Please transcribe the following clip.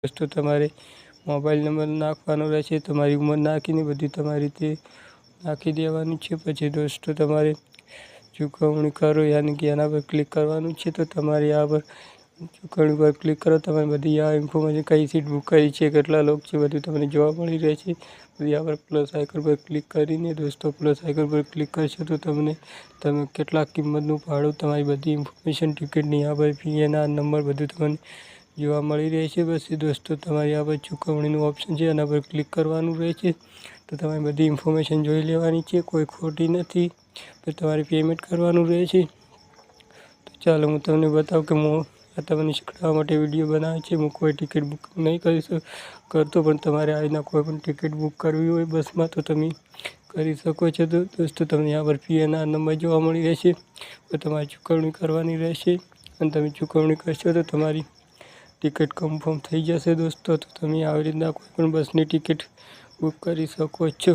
दोस्तों तमारे mobile number नाखवानो रहेछे, तमारी उमर नाखीने बधी तमारी रीते नाखी देवानुं छे। पछी दोस्तों तमारे चूकवणी करो यानी कि आना पर क्लिक करवानुं छे। तो तमारे आ पर चूकवणी पर क्लिक करो, तमारे बधी आ इन्फॉर्मेशन कई सीट बुक करी छे, केटला लोग छे, बधुं तमने जोवा मळी रहेछे। बधी आ पर प्लस आइकन पर क्लिक करीने दोस्तों प्लस आइकन पर क्लिक करशो तो तमने केटला किंमतनुं भाडुं तमारी बधी इन्फॉर्मेशन टिकિટની आ पर पीएनआर नंबर बधुं तमने જોવા મળી રહે છે। બસ દોસ્તો તમારી આ પર ચૂકવણીનું ઓપ્શન છે, આના પર ક્લિક કરવાનું રહે છે। તો તમારે બધી ઇન્ફોર્મેશન જોઈ લેવાની છે, કોઈ ખોટી નથી, તો તમારે પેમેન્ટ કરવાનું રહે છે। તો ચાલો હું તમને બતાવું કે હું આ તમને શીખવાડવા માટે વિડીયો બનાવ્યો છે। હું કોઈ ટિકિટ બુક નહીં કરતો, પણ તમારે આવીને કોઈ પણ ટિકિટ બુક કરવી હોય બસમાં તો તમે કરી શકો છો। તો દોસ્તો તમને આ પર પીએનઆર નંબર જોવા મળી રહેશે, તો તમારે ચૂકવણી કરવાની રહેશે અને તમે ચૂકવણી કરશો તો તમારી टिकट कन्फर्म थी जैसे दोस्तों। तो तमे आ रीतना कोईपण बसनी टिकિટ बुक करी सको छो।